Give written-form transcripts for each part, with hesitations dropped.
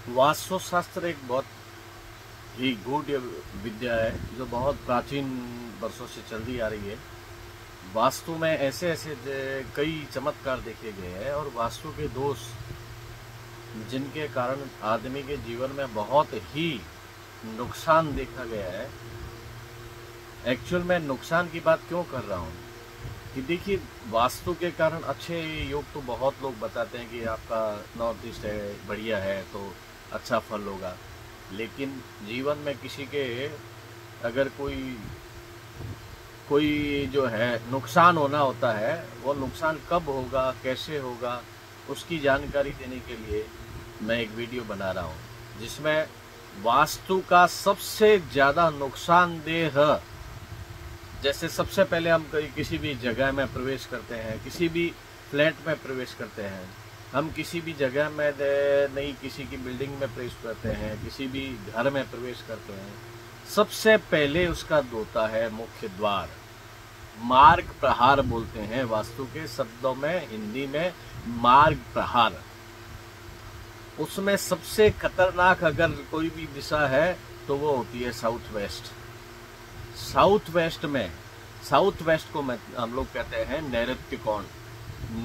वास्तुशास्त्र एक बहुत ही गूढ़ विद्या है जो बहुत प्राचीन वर्षों से चलती आ रही है। वास्तु में ऐसे ऐसे कई चमत्कार देखे गए हैं और वास्तु के दोष जिनके कारण आदमी के जीवन में बहुत ही नुकसान देखा गया है। एक्चुअल में नुकसान की बात क्यों कर रहा हूँ कि देखिए, वास्तु के कारण अच्छे योग तो बहुत लोग बताते हैं कि आपका नॉर्थ ईस्ट है, बढ़िया है तो अच्छा फल होगा। लेकिन जीवन में किसी के अगर कोई जो है नुकसान होना होता है, वो नुकसान कब होगा, कैसे होगा, उसकी जानकारी देने के लिए मैं एक वीडियो बना रहा हूँ जिसमें वास्तु का सबसे ज़्यादा नुकसानदेह, जैसे सबसे पहले हम किसी भी जगह में प्रवेश करते हैं, किसी भी फ्लैट में प्रवेश करते हैं, हम किसी भी जगह में नहीं, किसी की बिल्डिंग में प्रवेश करते हैं, किसी भी घर में प्रवेश करते हैं, सबसे पहले उसका होता है मुख्य द्वार। मार्ग प्रहार बोलते हैं वास्तु के शब्दों में, हिंदी में मार्ग प्रहार। उसमें सबसे खतरनाक अगर कोई भी दिशा है तो वो होती है साउथ वेस्ट। साउथ वेस्ट को हम लोग कहते हैं नैऋत्य कोण।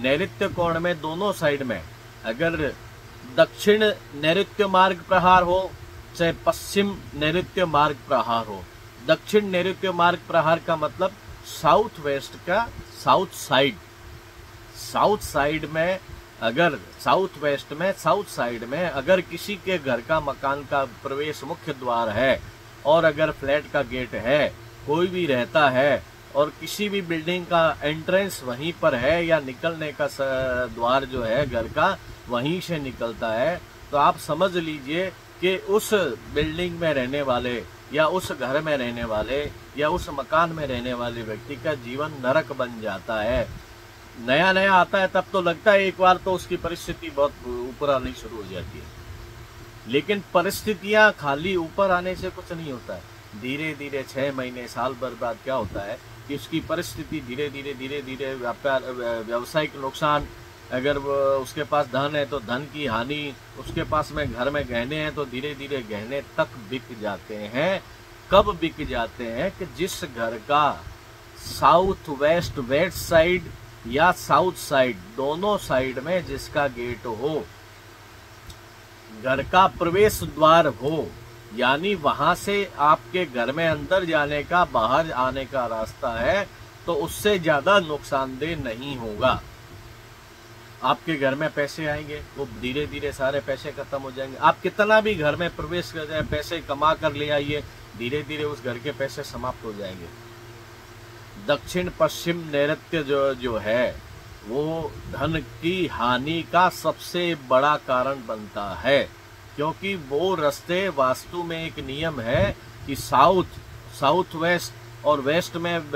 नैऋत्य कोण में दोनों साइड में अगर दक्षिण नैऋत्य मार्ग प्रहार हो चाहे पश्चिम नैऋत्य मार्ग प्रहार हो, दक्षिण नैऋत्य मार्ग प्रहार का मतलब साउथ वेस्ट का साउथ साइड में अगर साउथ साइड में अगर किसी के घर का मकान का प्रवेश मुख्य द्वार है और अगर फ्लैट का गेट है, कोई भी रहता है और किसी भी बिल्डिंग का एंट्रेंस वहीं पर है या निकलने का द्वार जो है घर का वहीं से निकलता है, तो आप समझ लीजिए कि उस बिल्डिंग में रहने वाले या उस घर में रहने वाले या उस मकान में रहने वाले व्यक्ति का जीवन नरक बन जाता है। नया नया आता है तब तो लगता है, एक बार तो उसकी परिस्थिति बहुत ऊपर आनी शुरू हो जाती है, लेकिन परिस्थितियां खाली ऊपर आने से कुछ नहीं होता है। धीरे धीरे 6 महीने साल भर बाद क्या होता है कि उसकी परिस्थिति धीरे धीरे व्यापार व्यवसायिक नुकसान, अगर उसके पास धन है तो धन की हानि, उसके पास में घर में गहने हैं तो धीरे धीरे गहने तक बिक जाते हैं। कब बिक जाते हैं कि जिस घर का साउथ वेस्ट साइड या साउथ साइड दोनों साइड में जिसका गेट हो, घर का प्रवेश द्वार हो, यानी वहां से आपके घर में अंदर जाने का बाहर आने का रास्ता है, तो उससे ज्यादा नुकसानदेह नहीं होगा। आपके घर में पैसे आएंगे, वो धीरे धीरे सारे पैसे खत्म हो जाएंगे। आप कितना भी घर में प्रवेश कर जाए, पैसे कमा कर ले आइए, धीरे धीरे उस घर के पैसे समाप्त हो जाएंगे। दक्षिण पश्चिम नैऋत्य जो है वो धन की हानि का सबसे बड़ा कारण बनता है, क्योंकि वो रास्ते, वास्तु में एक नियम है कि साउथ वेस्ट और वेस्ट में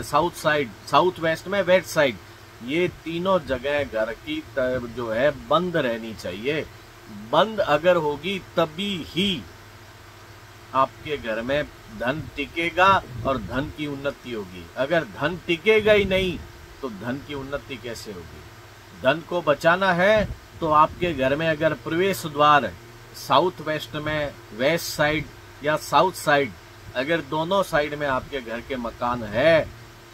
साउथ वेस्ट में वेस्ट साइड, ये तीनों जगह घर की जो है बंद रहनी चाहिए। बंद अगर होगी तभी ही आपके घर में धन टिकेगा और धन की उन्नति होगी। अगर धन टिकेगा ही नहीं तो धन की उन्नति कैसे होगी? धन को बचाना है तो आपके घर में अगर प्रवेश द्वार साउथ वेस्ट में वेस्ट साइड या साउथ साइड, अगर दोनों साइड में आपके घर के मकान है,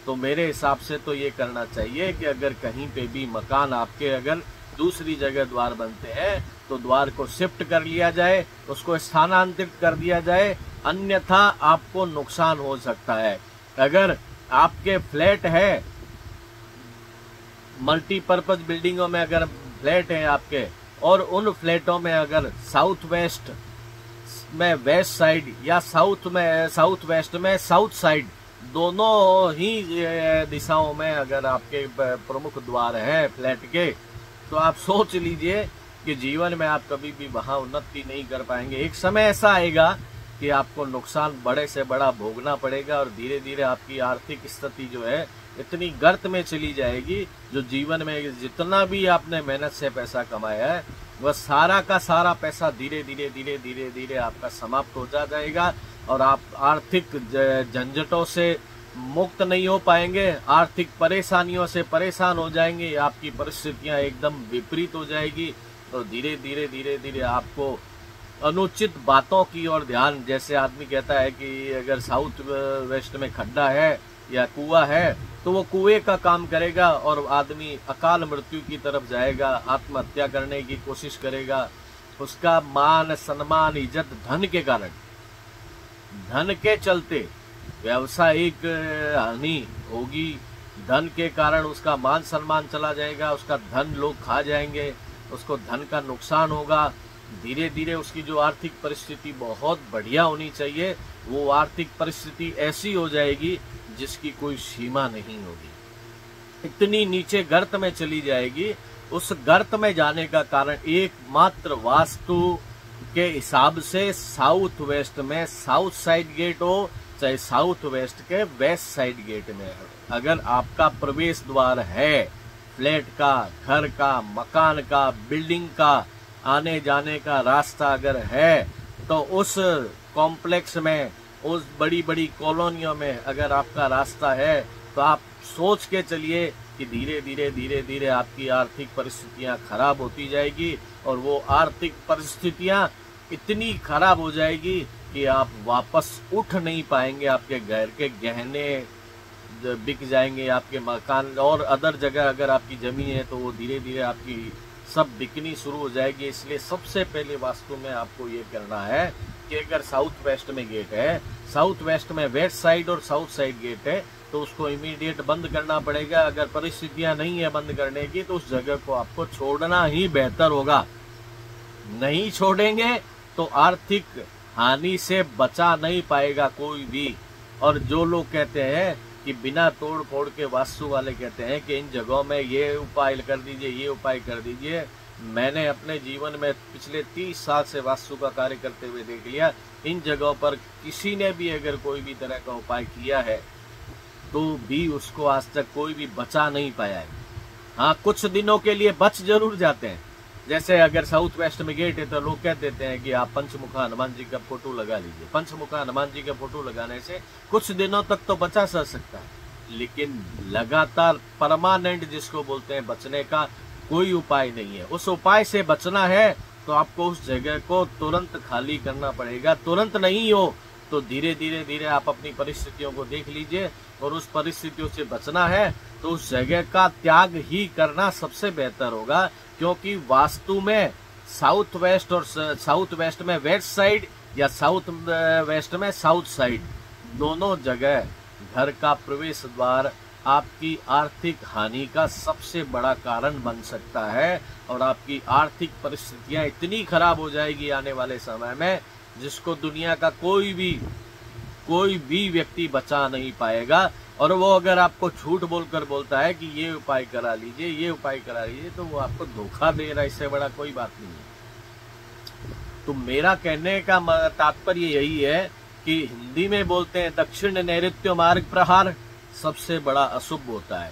तो मेरे हिसाब से तो ये करना चाहिए कि अगर कहीं पे भी मकान आपके अगर दूसरी जगह द्वार बनते हैं तो द्वार को शिफ्ट कर लिया जाए, उसको स्थानांतरित कर दिया जाए, अन्यथा आपको नुकसान हो सकता है। अगर आपके फ्लैट है, मल्टीपर्पज बिल्डिंगों में अगर फ्लैट है आपके और उन फ्लैटों में अगर साउथ वेस्ट में वेस्ट साइड या साउथ वेस्ट में साउथ साइड, दोनों ही दिशाओं में अगर आपके प्रमुख द्वार हैं फ्लैट के, तो आप सोच लीजिए कि जीवन में आप कभी भी वहां उन्नति नहीं कर पाएंगे। एक समय ऐसा आएगा कि आपको नुकसान बड़े से बड़ा भोगना पड़ेगा और धीरे धीरे आपकी आर्थिक स्थिति जो है इतनी गर्त में चली जाएगी, जो जीवन में जितना भी आपने मेहनत से पैसा कमाया है वह सारा का सारा पैसा धीरे धीरे आपका समाप्त हो जाएगा और आप आर्थिक झंझटों से मुक्त नहीं हो पाएंगे, आर्थिक परेशानियों से परेशान हो जाएंगे, आपकी परिस्थितियां एकदम विपरीत हो जाएगी। तो धीरे धीरे आपको अनुचित बातों की ओर ध्यान, जैसे आदमी कहता है कि अगर साउथ वेस्ट में खड्डा है या कुआं है तो वो कुएं का काम करेगा और आदमी अकाल मृत्यु की तरफ जाएगा, आत्महत्या करने की कोशिश करेगा। उसका मान सम्मान इज्जत धन के कारण, धन के चलते व्यावसायिक हानि होगी, धन के कारण उसका मान सम्मान चला जाएगा, उसका धन लोग खा जाएंगे, उसको धन का नुकसान होगा। धीरे धीरे उसकी जो आर्थिक परिस्थिति बहुत बढ़िया होनी चाहिए वो आर्थिक परिस्थिति ऐसी हो जाएगी जिसकी कोई सीमा नहीं होगी, इतनी नीचे गर्त में चली जाएगी। उस गर्त में जाने का कारण एकमात्र वास्तु के हिसाब से साउथ वेस्ट में साउथ साइड गेट हो चाहे साउथ वेस्ट के वेस्ट साइड गेट में, अगर आपका प्रवेश द्वार है फ्लैट का, घर का, मकान का, बिल्डिंग का, आने जाने का रास्ता अगर है तो उस कॉम्प्लेक्स में, उस बड़ी बड़ी कॉलोनियों में अगर आपका रास्ता है तो आप सोच के चलिए कि धीरे धीरे आपकी आर्थिक परिस्थितियां खराब होती जाएगी और वो आर्थिक परिस्थितियां इतनी खराब हो जाएगी कि आप वापस उठ नहीं पाएंगे। आपके घर के गहने बिक जाएंगे, आपके मकान और अदर जगह अगर आपकी जमीन है तो वो धीरे धीरे आपकी सब बिकनी शुरू हो जाएगी। इसलिए सबसे पहले वास्तु में आपको ये करना है कि अगर साउथ वेस्ट में गेट है, साउथ वेस्ट में वेस्ट साइड और साउथ साइड गेट है तो उसको इमीडिएट बंद करना पड़ेगा। अगर परिस्थितियां नहीं है बंद करने की तो उस जगह को आपको छोड़ना ही बेहतर होगा। नहीं छोड़ेंगे तो आर्थिक हानि से बचा नहीं पाएगा कोई भी। और जो लोग कहते हैं कि बिना तोड़ फोड़ के, वास्तु वाले कहते हैं कि इन जगहों में ये उपाय कर दीजिए, ये उपाय कर दीजिए, मैंने अपने जीवन में पिछले 30 साल से वास्तु का कार्य करते हुए देख लिया, इन जगहों पर किसी ने भी अगर कोई भी तरह का उपाय किया है तो भी उसको आज तक कोई भी बचा नहीं पाया है। हाँ, कुछ दिनों के लिए बच जरूर जाते हैं। जैसे अगर साउथ वेस्ट में गेट है तो लोग कह देते हैं कि आप पंचमुखा हनुमान जी का फोटो लगा लीजिए। पंचमुखा हनुमान जी का फोटो लगाने से कुछ दिनों तक तो बचा जा सकता है, लेकिन लगातार परमानेंट जिसको बोलते हैं बचने का कोई उपाय नहीं है। उस उपाय से बचना है तो आपको उस जगह को तुरंत खाली करना पड़ेगा। तुरंत नहीं हो तो धीरे धीरे आप अपनी परिस्थितियों को देख लीजिए, और उस परिस्थितियों से बचना है तो उस जगह का त्याग ही करना सबसे बेहतर होगा। क्योंकि वास्तु में साउथ वेस्ट और साउथ वेस्ट में वेस्ट साइड या साउथ वेस्ट में साउथ साइड, दोनों जगह घर का प्रवेश द्वार आपकी आर्थिक हानि का सबसे बड़ा कारण बन सकता है। और आपकी आर्थिक परिस्थितियां इतनी खराब हो जाएगी आने वाले समय में जिसको दुनिया का कोई भी व्यक्ति बचा नहीं पाएगा। और वो अगर आपको झूठ बोलकर बोलता है कि ये उपाय करा लीजिए, ये उपाय करा लीजिए, तो वो आपको धोखा दे रहा है, इससे बड़ा कोई बात नहीं है। तो मेरा कहने का तात्पर्य यही है कि हिंदी में बोलते हैं दक्षिण नैऋत्य मार्ग प्रहार सबसे बड़ा अशुभ होता है,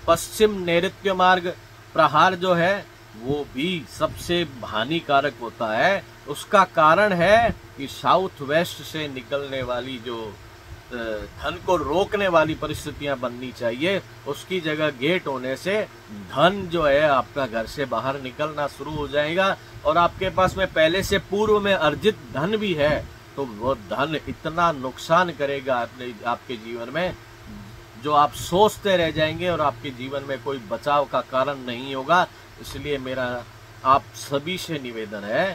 पश्चिम नैऋत्य मार्ग प्रहार जो है वो भी सबसे हानिकारक होता है। उसका कारण है कि साउथ वेस्ट से निकलने वाली जो धन को रोकने वाली परिस्थितियां बननी चाहिए, उसकी जगह गेट होने से धन जो है आपका घर से बाहर निकलना शुरू हो जाएगा। और आपके पास में पहले से पूर्व में अर्जित धन भी है तो वो धन इतना नुकसान करेगा आपके जीवन में जो आप सोचते रह जाएंगे और आपके जीवन में कोई बचाव का कारण नहीं होगा। इसलिए मेरा आप सभी से निवेदन है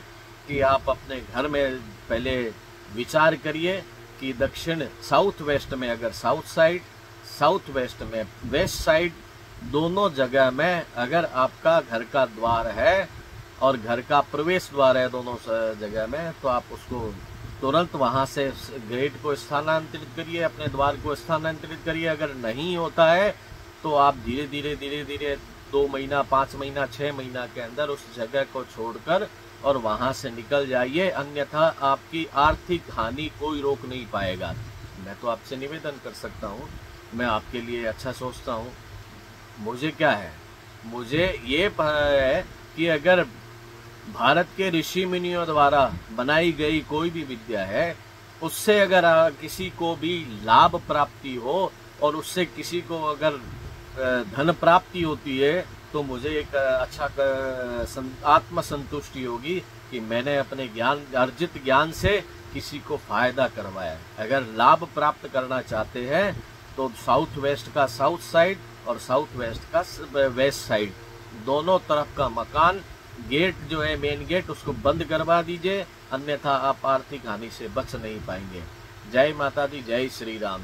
कि आप अपने घर में पहले विचार करिए कि दक्षिण साउथ वेस्ट में अगर साउथ साइड, साउथ वेस्ट में वेस्ट साइड, दोनों जगह में अगर आपका घर का द्वार है और घर का प्रवेश द्वार है दोनों जगह में, तो आप उसको तुरंत वहां से गेट को स्थानांतरित करिए, अपने द्वार को स्थानांतरित करिए। अगर नहीं होता है तो आप धीरे धीरे 2 महीना, 5 महीना, 6 महीना के अंदर उस जगह को छोड़कर और वहां से निकल जाइए, अन्यथा आपकी आर्थिक हानि कोई रोक नहीं पाएगा। मैं तो आपसे निवेदन कर सकता हूँ, मैं आपके लिए अच्छा सोचता हूँ। मुझे क्या है, मुझे ये है कि अगर भारत के ऋषि मुनियों द्वारा बनाई गई कोई भी विद्या है, उससे अगर किसी को भी लाभ प्राप्ति हो और उससे किसी को अगर धन प्राप्ति होती है तो मुझे एक अच्छा आत्मसंतुष्टि होगी कि मैंने अपने अर्जित ज्ञान से किसी को फायदा करवाया। अगर लाभ प्राप्त करना चाहते हैं तो साउथ वेस्ट का साउथ साइड और साउथ वेस्ट का वेस्ट साइड, दोनों तरफ का मकान, गेट जो है मेन गेट, उसको बंद करवा दीजिए, अन्यथा आप आर्थिक हानि से बच नहीं पाएंगे। जय माता दी, जय श्री राम।